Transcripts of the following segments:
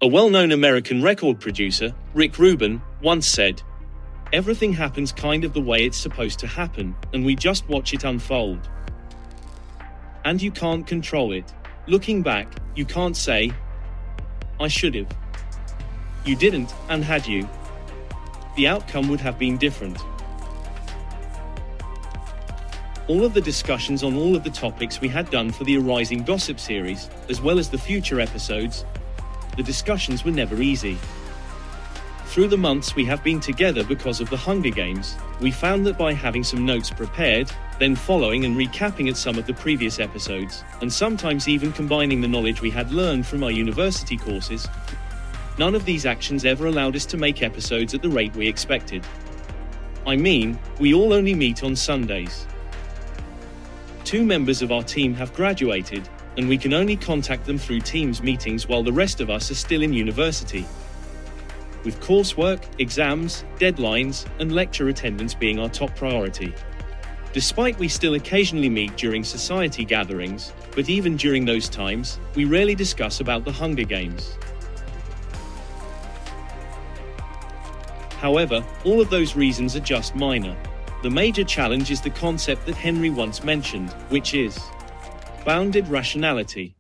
A well-known American record producer, Rick Rubin, once said, "Everything happens kind of the way it's supposed to happen, and we just watch it unfold. And you can't control it. Looking back, you can't say, 'I should have.' You didn't, and had you, the outcome would have been different." All of the discussions on all of the topics we had done for the Arising Gossip series, as well as the future episodes, the discussions were never easy. Through the months we have been together because of the Hunger Games, we found that by having some notes prepared, then following and recapping at some of the previous episodes, and sometimes even combining the knowledge we had learned from our university courses, none of these actions ever allowed us to make episodes at the rate we expected. I mean, we all only meet on Sundays. 2 members of our team have graduated, and we can only contact them through Teams meetings while the rest of us are still in university, with coursework, exams, deadlines, and lecture attendance being our top priority. Despite we still occasionally meet during society gatherings, but even during those times, we rarely discuss about the Hunger Games. However, all of those reasons are just minor. The major challenge is the concept that Henry once mentioned, which is bounded rationality.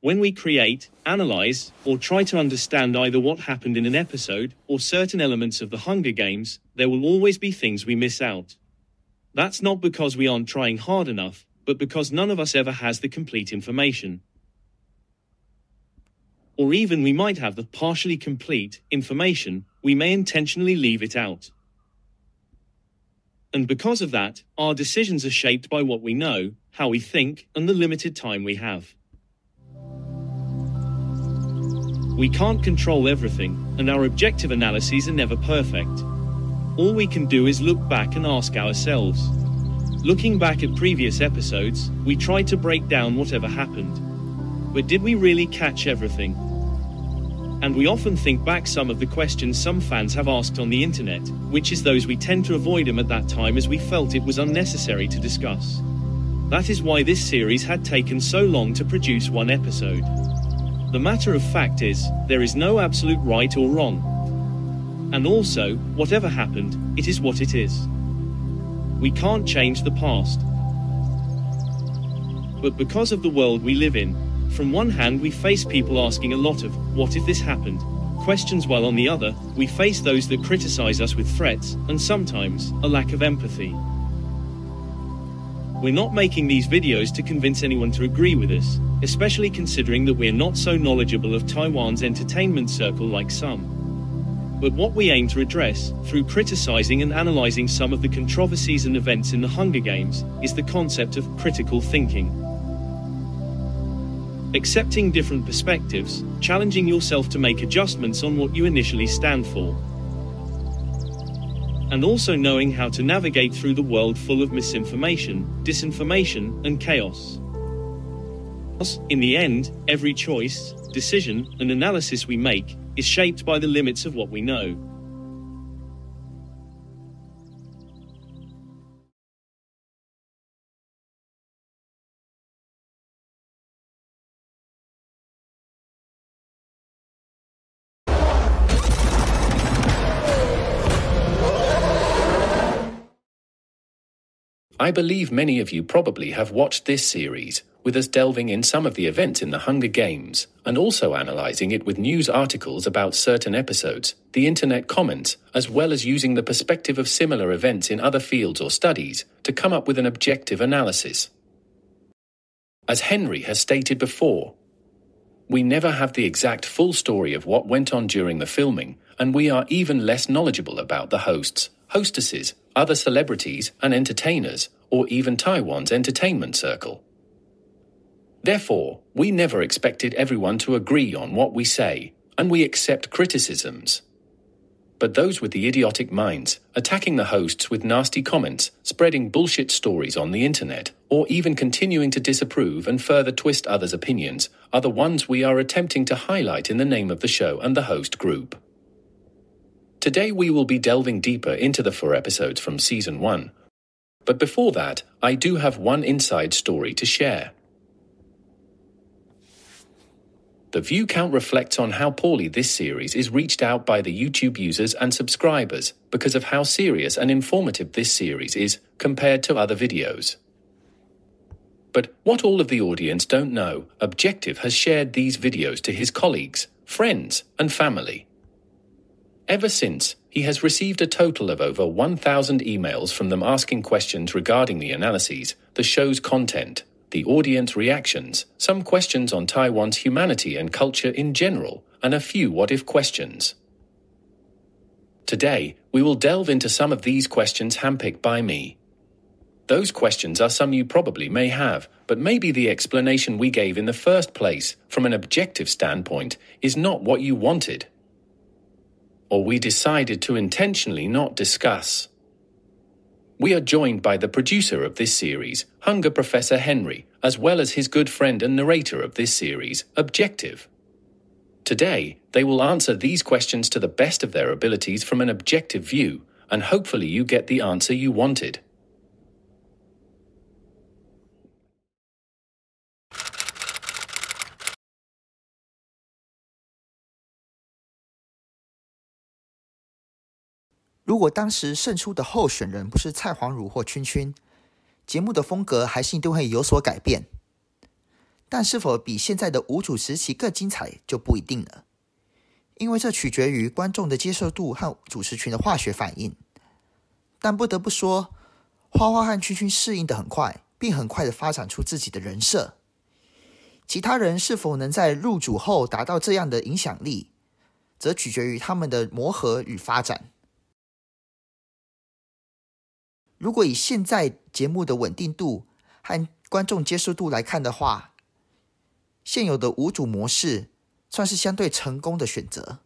When we create, analyze, or try to understand either what happened in an episode or certain elements of the Hunger Games, there will always be things we miss out. That's not because we aren't trying hard enough, but because none of us ever has the complete information. Or even we might have the partially complete information, we may intentionally leave it out. And because of that, our decisions are shaped by what we know, how we think, and the limited time we have. We can't control everything, and our objective analyses are never perfect. All we can do is look back and ask ourselves. Looking back at previous episodes, we tried to break down whatever happened. But did we really catch everything? And we often think back some of the questions some fans have asked on the internet, which is those we tend to avoid them at that time as we felt it was unnecessary to discuss. That is why this series had taken so long to produce one episode. The matter of fact is, there is no absolute right or wrong. And also, whatever happened, it is what it is. We can't change the past. But because of the world we live in, from one hand we face people asking a lot of, "What if this happened?" questions, while on the other, we face those that criticize us with threats, and sometimes, a lack of empathy. We're not making these videos to convince anyone to agree with us, especially considering that we're not so knowledgeable of Taiwan's entertainment circle like some. But what we aim to address, through criticizing and analyzing some of the controversies and events in the Hunger Games, is the concept of critical thinking. Accepting different perspectives, challenging yourself to make adjustments on what you initially stand for, and also knowing how to navigate through the world full of misinformation, disinformation, and chaos. In the end, every choice, decision, and analysis we make is shaped by the limits of what we know. I believe many of you probably have watched this series, with us delving in some of the events in the Hunger Games, and also analysing it with news articles about certain episodes, the internet comments, as well as using the perspective of similar events in other fields or studies to come up with an objective analysis. As Henry has stated before, we never have the exact full story of what went on during the filming, and we are even less knowledgeable about the hosts, hostesses, other celebrities and entertainers, or even Taiwan's entertainment circle. Therefore, we never expected everyone to agree on what we say, and we accept criticisms. But those with the idiotic minds, attacking the hosts with nasty comments, spreading bullshit stories on the internet, or even continuing to disapprove and further twist others' opinions, are the ones we are attempting to highlight in the name of the show and the host group. Today we will be delving deeper into the 4 episodes from Season 1. But before that, I do have one inside story to share. The view count reflects on how poorly this series is reached out by the YouTube users and subscribers because of how serious and informative this series is compared to other videos. But what all of the audience don't know, Objective has shared these videos to his colleagues, friends, and family. Ever since, he has received a total of over 1,000 emails from them asking questions regarding the analyses, the show's content, the audience reactions, some questions on Taiwan's humanity and culture in general, and a few what-if questions. Today, we will delve into some of these questions handpicked by me. Those questions are some you probably may have, but maybe the explanation we gave in the first place, from an objective standpoint, is not what you wanted. Or we decided to intentionally not discuss. We are joined by the producer of this series, Hunger Professor Henry, as well as his good friend and narrator of this series, Objective. Today, they will answer these questions to the best of their abilities from an objective view, and hopefully you get the answer you wanted. "如果当时胜出的候选人不是蔡黄汝或圈圈，节目的风格还是一定会有所改变。但是否比现在的无主时期更精彩就不一定了，因为这取决于观众的接受度和主持群的化学反应。但不得不说，花花和圈圈适应得很快，并很快地发展出自己的人设。其他人是否能在入主后达到这样的影响力，则取决于他们的磨合与发展。如果以现在节目的稳定度和观众接受度来看的话，现有的无主模式算是相对成功的选择。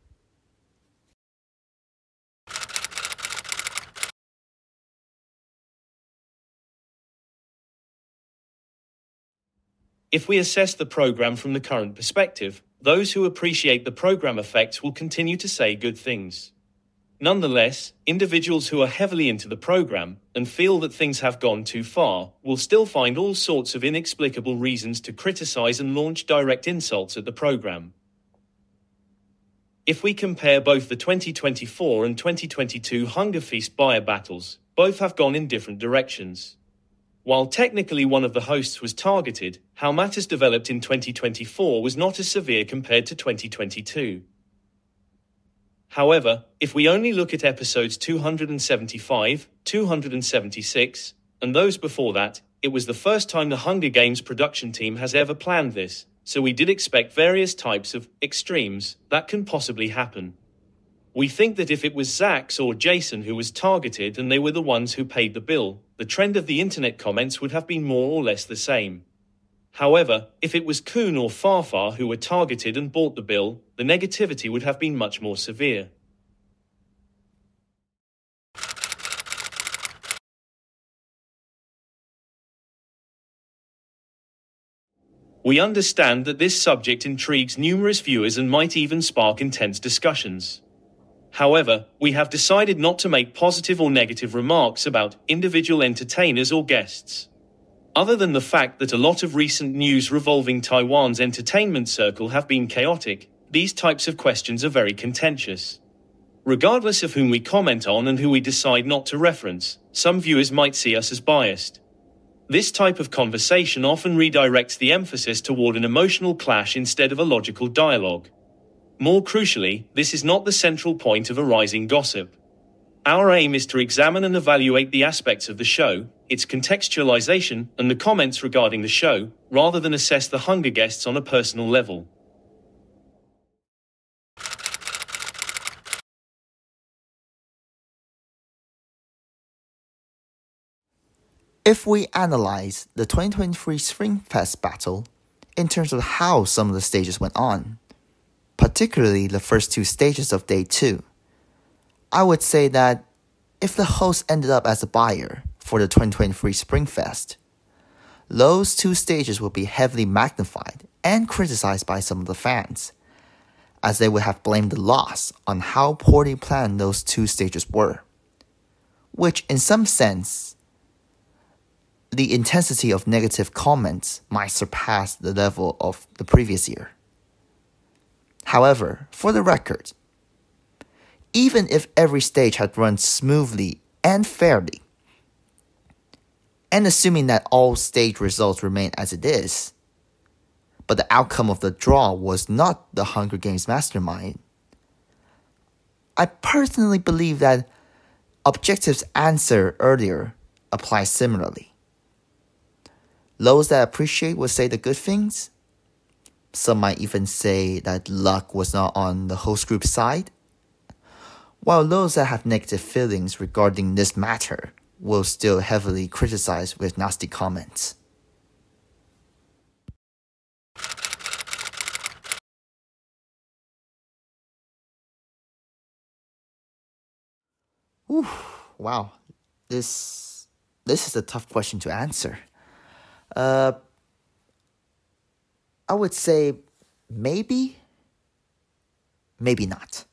If we assess the program from the current perspective, those who appreciate the program effects will continue to say good things. Nonetheless, individuals who are heavily into the program and feel that things have gone too far will still find all sorts of inexplicable reasons to criticize and launch direct insults at the program. If we compare both the 2024 and 2022 Hunger Feast buyer battles, both have gone in different directions. While technically one of the hosts was targeted, how matters developed in 2024 was not as severe compared to 2022. However, if we only look at episodes 275, 276, and those before that, it was the first time the Hunger Games production team has ever planned this, so we did expect various types of extremes that can possibly happen. We think that if it was Zax or Jason who was targeted and they were the ones who paid the bill, the trend of the internet comments would have been more or less the same. However, if it was Kuhn or Farfar who were targeted and bought the bill, the negativity would have been much more severe. We understand that this subject intrigues numerous viewers and might even spark intense discussions. However, we have decided not to make positive or negative remarks about individual entertainers or guests. Other than the fact that a lot of recent news revolving Taiwan's entertainment circle have been chaotic, these types of questions are very contentious. Regardless of whom we comment on and who we decide not to reference, some viewers might see us as biased. This type of conversation often redirects the emphasis toward an emotional clash instead of a logical dialogue. More crucially, this is not the central point of a rising gossip. Our aim is to examine and evaluate the aspects of the show, its contextualization, and the comments regarding the show, rather than assess the Hunger guests on a personal level. If we analyze the 2023 Spring Fest battle in terms of how some of the stages went on, particularly the first two stages of Day 2, I would say that if the host ended up as a buyer for the 2023 Spring Fest, those two stages would be heavily magnified and criticized by some of the fans, as they would have blamed the loss on how poorly planned those two stages were, which in some sense, the intensity of negative comments might surpass the level of the previous year. However, for the record, even if every stage had run smoothly and fairly, and assuming that all stage results remain as it is, but the outcome of the draw was not the Hunger Games mastermind, I personally believe that Objective's answer earlier applies similarly. Those that appreciate will say the good things. Some might even say that luck was not on the host group's side, while those that have negative feelings regarding this matter will still heavily criticize with nasty comments. Ooh, wow, this is a tough question to answer. I would say maybe not.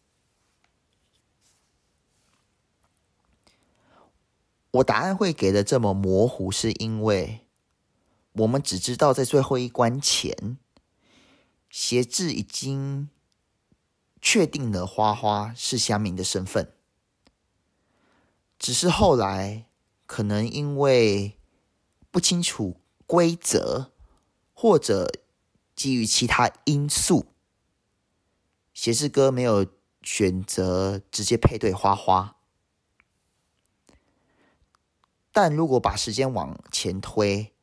我答案会给的这么模糊，是因为我们只知道在最后一关前，协志已经确定了花花是乡民的身份，只是后来可能因为不清楚规则，或者基于其他因素，协志哥没有选择直接配对花花。但如果把时间往前推，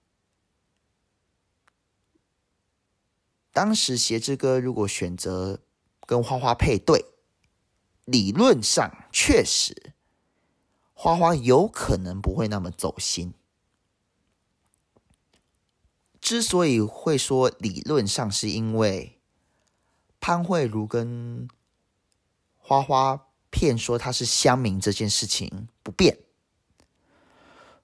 当时协志哥如果选择跟花花配对，理论上确实花花有可能不会那么走心。之所以会说理论上，是因为潘慧茹跟花花骗说她是乡民这件事情不变，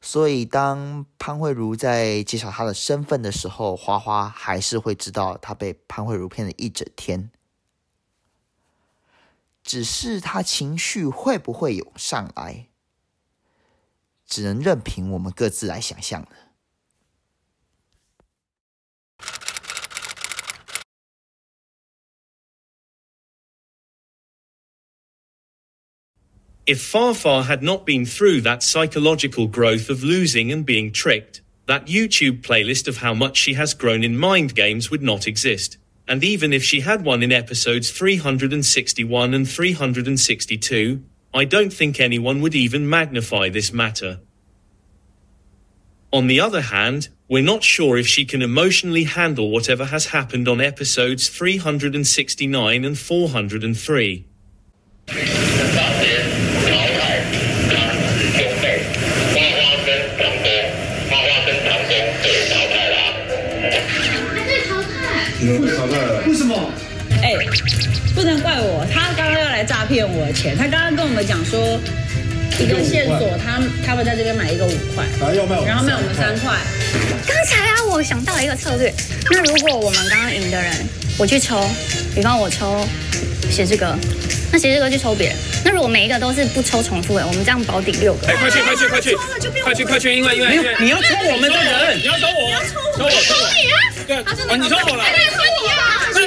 所以当潘慧茹在介绍她的身份的时候，花花还是会知道她被潘慧茹骗了一整天，只是她情绪会不会涌上来，只能任凭我们各自来想象了。If Farfar had not been through that psychological growth of losing and being tricked, that YouTube playlist of how much she has grown in mind games would not exist. And even if she had won in episodes 361 and 362, I don't think anyone would even magnify this matter. On the other hand, we're not sure if she can emotionally handle whatever has happened on episodes 369 and 403. 为什么？不能怪我，他刚刚要来诈骗我的钱。他刚刚跟我们讲说，一个线索，他们在这边买一个5块，然后卖我们3块。刚才啊，我想到一个策略。那如果我们刚刚赢的人，我去抽，比方我抽协志哥，那协志哥去抽别人。那如果每一个都是不抽重复的，我们这样保底6个。快去！因为你要抽我们这个人，你要抽我，抽你啊！对，你抽我了，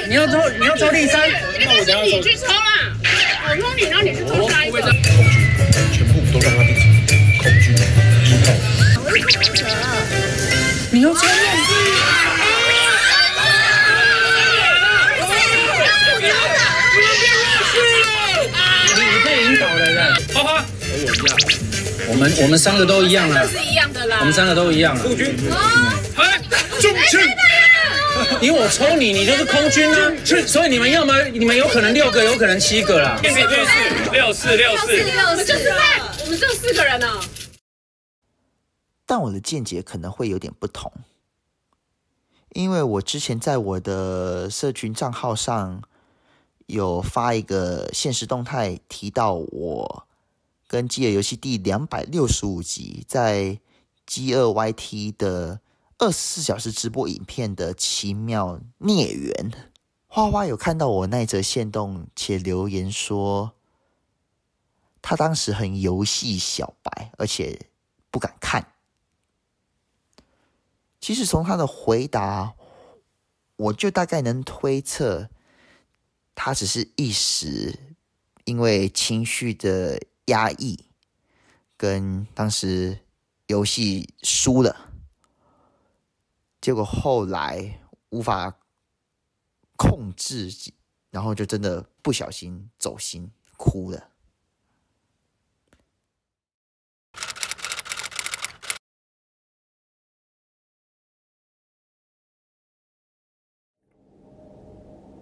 你要抽第3，那我等下抽。你去抽啦！我抽你，然后你去抽下一个。全部都让他变成恐惧1号。你要抽你被引导了，花花和我一样，我们3个都一样了，是一样的啦，我们3个都一样了。陆军，中军。因为我抽你，你就是空军啊，所以你们有可能6个，有可能7个啦。64，我们就4个人啊。但我的见解可能会有点不同，因为我之前在我的社群账号上有发一个限时动态，提到我跟饥饿游戏第265集在饥饿 YT 的24小时直播影片的奇妙孽缘。花花有看到我那则限动，且留言说他当时很游戏小白，而且不敢看。其实从他的回答，我就大概能推测，他他只是一时因为情绪的压抑，跟当时游戏输了，结果后来无法控制，然后就真的不小心走心哭了。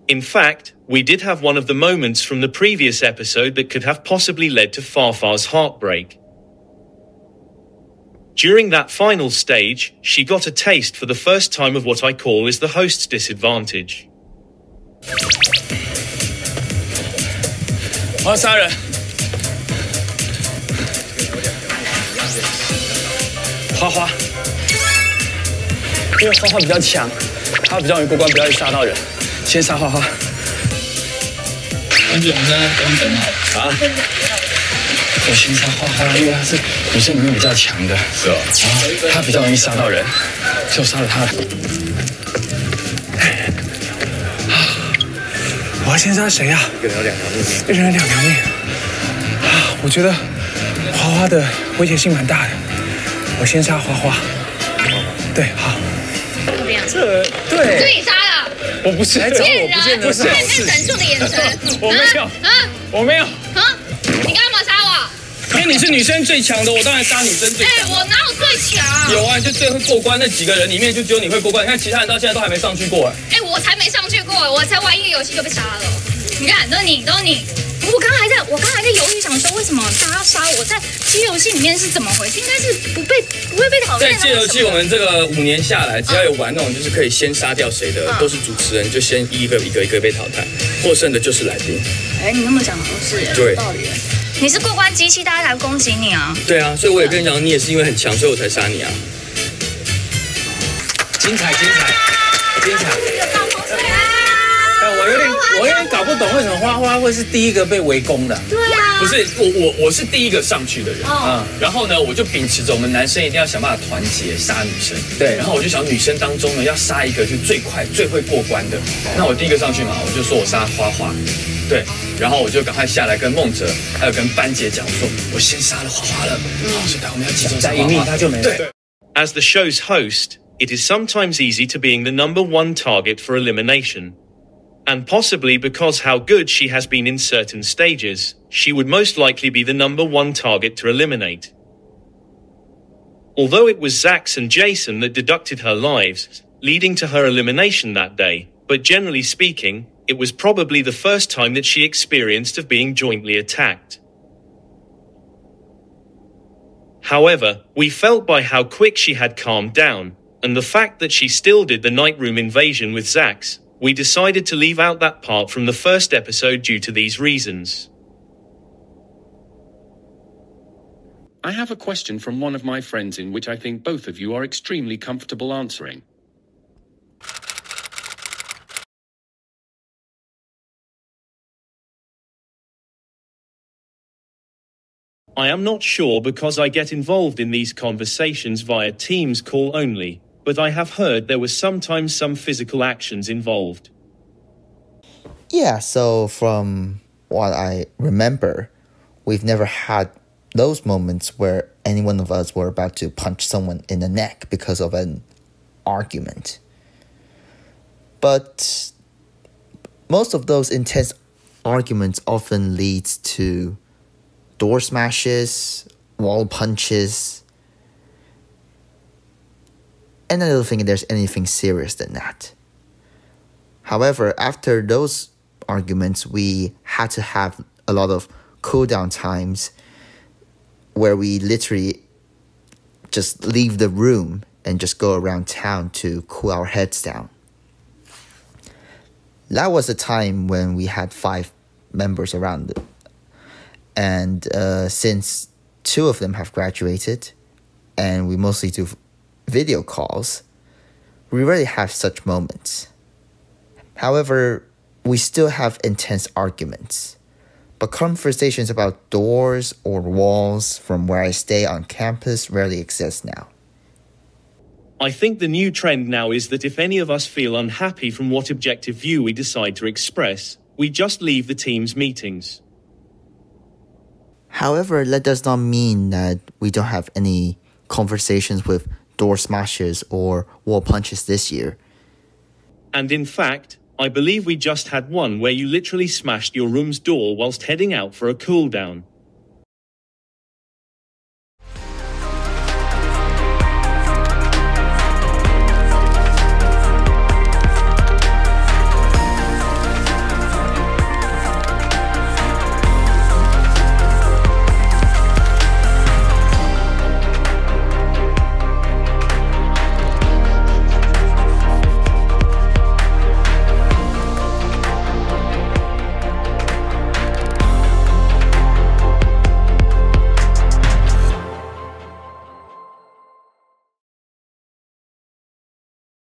In fact, we did have one of the moments from the previous episode that could have possibly led to Farfar's heartbreak. During that final stage, she got a taste for the first time of what I call is the host's disadvantage. 我要杀人！花花，因为花花比较强，她比较容易过关，不要去杀到人。先杀花花。安局，我们在那等等好啊。我先杀花花，因为她是女生里面比较强的，是哦。然后她比较容易杀到人，所以我杀了她。我要先杀谁啊？一个人有2条命。一个人有2条命。啊，我觉得花花的危险性蛮大的。我先杀花花。对，好。这对。是你杀的。我不是，骗人！不是，看神速的眼神。我没有。我没有。你干嘛杀我？因为你是女生最强的，我当然杀女生最强。我哪有最强？有啊，就最会过关那几个人里面，就只有你会过关。你看其他人到现在都还没上去过。我才没上去过，我才玩一个游戏就被杀了。你看，都是你。我刚刚还在犹豫，想说为什么大家杀我？在饥饿游戏里面是怎么回事？应该是不会被讨厌。在饥饿游戏，我们这个5年下来，只要有玩那种就是可以先杀掉谁的，都是主持人就先一个被淘汰，获胜的就是来宾。你那么讲都是有道理。你是过关机器，大家才恭喜你啊！对啊，所以我也跟你讲，你也是因为很强，所以我才杀你啊！精彩！我有点搞不懂为什么花花会是第一个被围攻的。对啊，不是我是第一个上去的人。然后呢，我就秉持着我们男生一定要想办法团结杀女生。对，然后我就想女生当中呢要杀一个就最快最会过关的。那我第一个上去嘛，我就说我杀花花。对，然后我就赶快下来跟孟哲还有跟班姐讲说，我先杀了花花了。好，所以我们要集中在一命，他就没了。对。As the show's host, it is sometimes easy to being the number one target for elimination. And possibly because how good she has been in certain stages, she would most likely be the number one target to eliminate. Although it was Zax and Jason that deducted her lives, leading to her elimination that day, but generally speaking, it was probably the first time that she experienced of being jointly attacked. However, we felt by how quick she had calmed down, and the fact that she still did the night room invasion with Zax, we decided to leave out that part from the first episode due to these reasons. I have a question from one of my friends in which I think both of you are extremely comfortable answering. I am not sure because I get involved in these conversations via Teams call only, but I have heard there was sometimes some physical actions involved. Yeah, so from what I remember, we've never had those moments where any one of us were about to punch someone in the neck because of an argument. But most of those intense arguments often leads to door smashes, wall punches, and I don't think there's anything serious than that. However, after those arguments, we had to have a lot of cool down times where we literally just leave the room and just go around town to cool our heads down. That was a time when we had 5 members around it. And since 2 of them have graduated and we mostly do video calls, we rarely have such moments. However, we still have intense arguments, but conversations about doors or walls from where I stay on campus rarely exist now. I think the new trend now is that if any of us feel unhappy from what objective view we decide to express, We just leave the team's meetings. However, that does not mean that we don't have any conversations with door smashes or wall punches this year. And in fact, I believe we just had one where you literally smashed your room's door whilst heading out for a cool down.